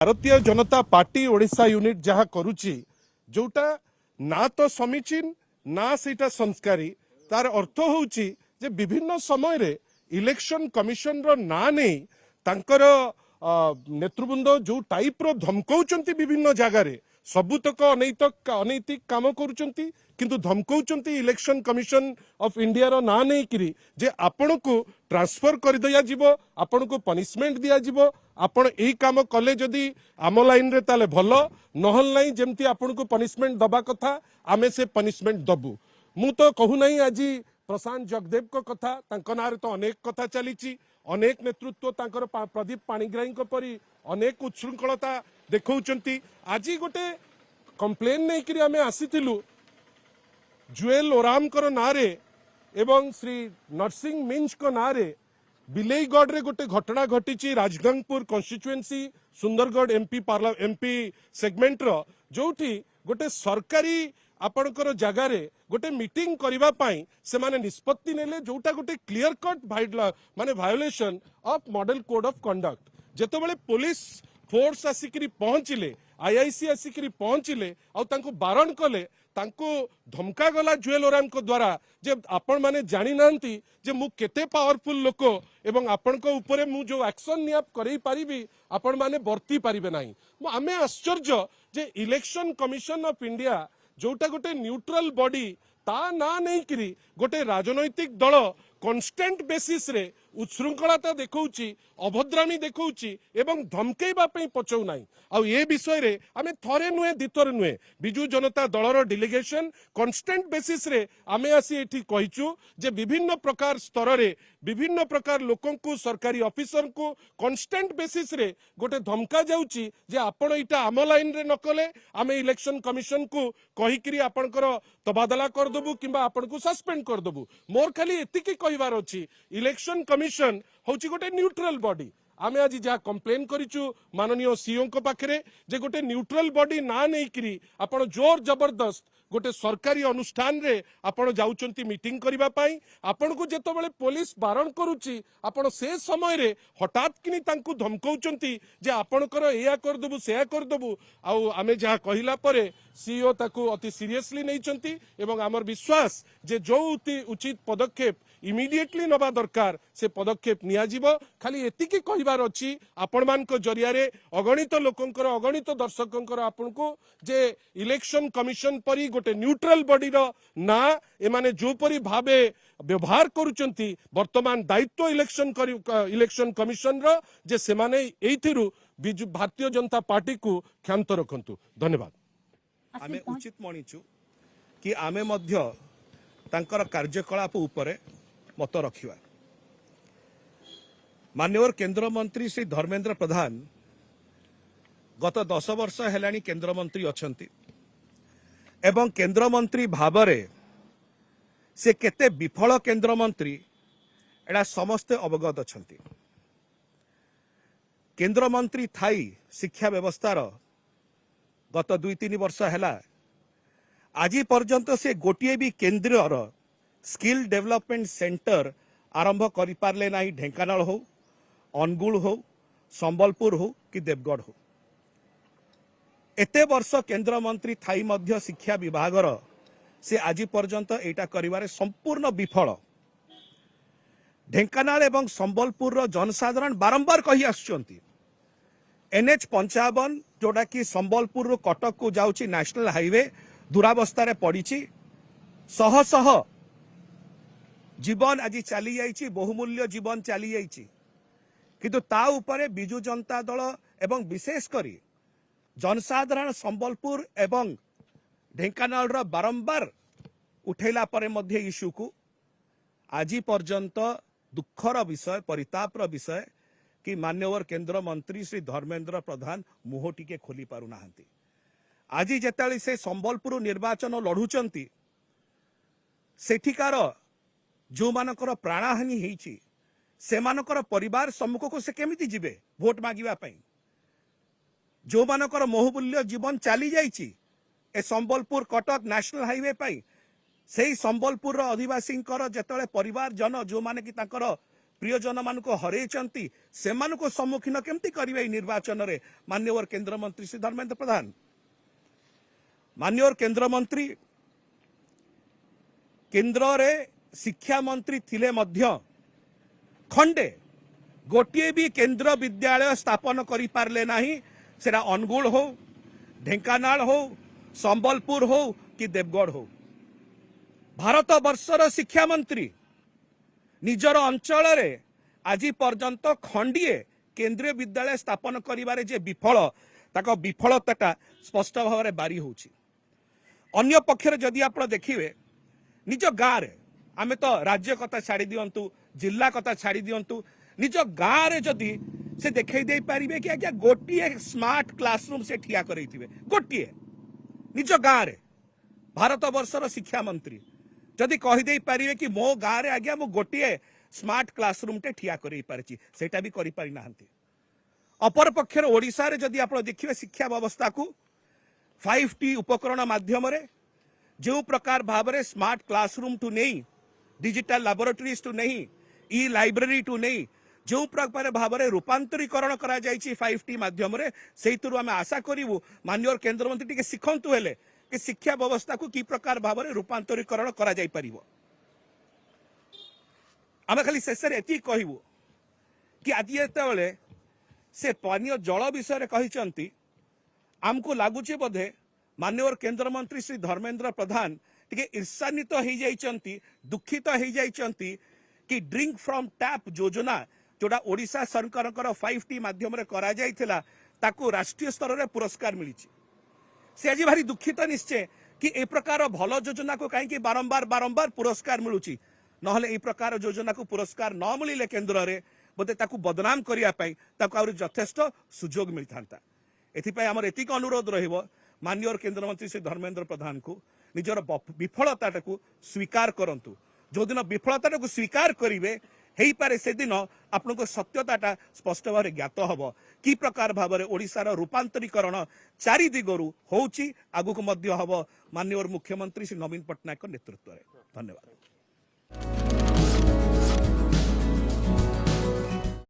Bharatiya Janata party Odisha unit जहाँ करुच्ची जोटा ना तो समीचीन ना सेटा संस्कारी तार अर्थ होउची जे विभिन्न समय रे इलेक्शन कमिशन रो ना नहीं तांकर नेतृवृंद जो टाइप रो धमकाउचंती विभिन्न जगह रे सबुतक अनैतिक काम करुचंती किंतु धमकाउचंती इलेक्शन कमिशन ऑफ इंडिया रो ना नहीं करी जे आपण को ट्रांसफर कर दिया जिवो आपण को पनिशमेंट दिया जिवो आपण एई काम कले जदि आम लाइन रे ताले भलो नहल नहीं जेमती आपण को पनिशमेंट दबा कथा आमे से पनिशमेंट दबु मु तो कहू नहीं आज प्रशांत जगदेव को कथा तांको नारे तो अनेक कथा चलीची अनेक नेतृत्व तांकर प्रदीप पाणिग्राही परी अनेक उच्छृंखलता देखौचंती आज गोटे कंप्लेन नहीं करी आमे आसीथिलु जुएल ओराम कर नारे एवं श्री नरसिंह मिंज को नारे बिलेईगढ़ रे गोटे घटना घटी Rajgangpur constituency Sundargarh MP segment रो जोठी गोटे सरकारी आपणकर जगार गोटे मीटिंग करबा पाई से माने निष्पत्ति नेले जोटा गोटे क्लियर कट माने violation of model code of conduct जेतबेले पुलिस फोर्स आसिकरी पहुंचले आईआईसी आसिकरी पहुंचले आ तांको बारण कले तांको धमका गला जुएल ओराम को द्वारा जे आपण माने जानी नांती जे मु केते पावरफुल लोक एवं आपण को ऊपर मु जो एक्शन निया करई पारिबी आपण माने वर्ती पारिबे नाही आमे आश्चर्य जे इलेक्शन कमिशन ऑफ इंडिया जोटा गोटे न्यूट्रल बॉडी ता ना नहीं करी गोटे राजनैतिक दल कन्स्टेंट बेसिस रे उच्छृंखलता देखौची अभद्रामी देखौची एवं धमकेबा पई पचौ नाही आ ए विषय रे आमे थरे नुहे दितर नुहे बिजू जनता दलर डेलीगेशन कन्स्टेंट बेसिस रे आमे आसी एठी कहिचु जे विभिन्न प्रकार स्तर रे विभिन्न प्रकार लोकन को सरकारी ऑफिसर को कन्स्टेंट बेसिस रे गोटे धमका जाउची जे आपण इटा आम लाइन रे नकले आमे इलेक्शन कमिशन को कहिकरी आपनकर तबादला कर दबु किबा आपन को सस्पेंड कर दबु मोर खाली एतिकी कहिवार अछि इलेक्शन कमिशन होची गोटे न्यूट्रल बॉडी आमे आज जहाँ कंप्लेन करिचु माननीय सीओ को पाखरे जे गोटे न्यूट्रल बॉडी ना नहीं करी आपण जोर जबरदस्त गोटे सरकारी अनुष्ठान रे आपण जाउचंती मीटिंग करिबा पाई आपण को जेतबेले पुलिस बारण करूची आपण से समय रे हठात किनी तांकु धमकाउचंती जे आपणकर एया कर दबु सेया कर दबु आ आमे जहाँ कहिला परे सीओ ताकू अति सीरियसली नैचंती एवं आमर विश्वास जे जो उचित पदक्षेप इमिडिएटली नबा दरकार से पदक्षेप निया जीवो खाली एतिकी कहिबार अछि आपण मानक जरिया रे अगणित लोकंकर अगणित दर्शकंकर आपण को जे इलेक्शन कमिशन परी गोटे न्यूट्रल बॉडी रो ना एमाने जो परी भाबे व्यवहार करूचंती वर्तमान दायित्व इलेक्शन कमिशन रो जे से माने एथिरु भारतीय जनता पार्टी को क्षांत रखंतु धन्यवाद आमे उचित मणिचु कि आमे मध्य तांकर कार्यकलाप उपरे मत रखिवा मान्यवर केंद्र मंत्री श्री धर्मेंद्र प्रधान गत 10 वर्ष हेलानी केंद्र मंत्री अछंती एवं केंद्र मंत्री भावरे से केते विफल केंद्र मंत्री एडा समस्ते अवगत अछंती केंद्र मंत्री थाई शिक्षा व्यवस्थार गत 2-3 वर्ष हैला आज पर्यंत से गोटे भी केंद्र स्किल डेवलपमेंट सेंटर आरंभ करि पारले नाही ढेंकानाल हो अनुगुल हो संबलपुर हो कि देवगढ़ हो एते वर्ष केंद्र मंत्री थाई मध्य शिक्षा विभागर से आज पर्यंत एटा करिवारे संपूर्ण विफल ढेंकानाल एवं संबलपुर जनसाधारण बारंबार कही आसुचंती NH 55 जोटा कि संबलपुर कटक को जाउची नेशनल हाईवे दुरावस्था पड़ी शह शह जीवन आज चली जाइए बहुमूल्य जीवन चली जाइए किंतु ता उपरे बिजु जनता दल एवं विशेष करी जनसाधारण संबलपुर एवं ढेंकानाल बारंबार उठेला परे मध्य इश्यू को आज पर्यंत दुखर विषय परितापर विषय कि मान्यवर केंद्र मंत्री श्री धर्मेंद्र प्रधान मुह टिके खोली पारु नाहंती आज जेताली से संबलपुर निर्वाचन लड़ुचंती सेठिकार जो मानकर प्राणहानि हेची से मानकर परिवार सम्मुख को से केमिति जिबे भोट मागिबा पई जो मानकर बहुमूल्य जीवन चली जाइची ए संबलपुर कटक नेशनल हाईवे पई सेही संबलपुर आदिवासी जेतले परिवार जन जो माने कि तांकर प्रियजन मान हरई से सम्मुखीन केमती करेंगे निर्वाचन में माननीय केंद्र मंत्री श्री धर्मेंद्र प्रधान माननीय केंद्र मंत्री केंद्र रे शिक्षा मंत्री थिले मध्य खंडे गोटे भी केंद्र विद्यालय स्थापन करि पारले नाही सेरा अनुगुल हो ढेंकानाल हो संबलपुर हो कि देवगढ़ हो भारत वर्षर शिक्षा मंत्री निजर अंचल रे आज पर्यंत खंडीए केंद्रीय विद्यालय स्थापन करिबारे जे विफल ताको विफलताटा स्पष्ट भाव में बारी होछि अन्य पक्षरे जदि आप देखिए निज गाँव रे आमे तो राज्य कथा छाड़ी दियंतु जिला कथा छाड़ी दियंतु निज गाँव रे जदि से देखै दे पारिबे कि आज्ञा गोटिए स्मार्ट क्लासरूम से ठिया करैथिबे गोटिए निज गाँव रे भारत वर्षर शिक्षा मंत्री जदि कहीदे पारे कि मो गाँव में आज्ञा मु गोटे स्मार्ट क्लासरूम टे ठिया करी सेटा भी करि पारि नाहंती अपर पक्षर ओडिशा रे जदि आप देखिए शिक्षा व्यवस्था को 5T उपकरण माध्यम रे जो प्रकार भाव में स्मार्ट क्लासरूम टू नहीं डिजिटल लैबोरेटरीज टू नहीं ई लाइब्रेरी टू नहीं जो प्रकार भाव में रूपांतरीकरण करा जायछि 5T माध्यम रे सेहितरु आमे आशा करिवु माननीय केंद्र मंत्री टिके सिखंतु हेले कि शिक्षा व्यवस्था को कि प्रकार भाव में रूपांतरीकरण करा जाय परिबो आमे खाली शेष एति कहबू कि आज जेतेबेले से पानीय जल विषय कहिसंती आमको लगुच बोधे माननीय केंद्र मंत्री श्री धर्मेंद्र प्रधान टिके ईर्षान्वित हो जाइछंती दुखित हो जाइछंती कि ड्रिंक फ्रॉम टैप योजना जोड़ा ओडिशा सरकार 5T माध्यम रे करा जाइथिला ताकू राष्ट्रीय स्तर रे पुरस्कार मिली से आज भारी दुखित निश्चय कि ए प्रकार भल योजना को कहीं बारंबार बारंबार पुरस्कार मिलूची नहले ए प्रकार योजना को पुरस्कार न मिले केंद्र रे बोधे ताकू बदनाम करिया पई ताकू आउरी यथेष्ट सुजोग मिलथांता एथिपाई हमर एतिक अनुरोध रहिबो माननीय केंद्र मंत्री श्री धर्मेंद्र प्रधान को निजर विफलताटाकू स्वीकार करंतु जो दिन विफलताटाकू स्वीकार करिवे हेई पारे से दिन आपनको सत्यताटा स्पष्ट भाव में ज्ञात हब कि प्रकार भाव में ओडिशार रूपांतरीकरण चारि दिगरु होउची आगुक मध्य हब माननीय मुख्यमंत्री श्री नवीन पट्टनायक नेतृत्व में धन्यवाद।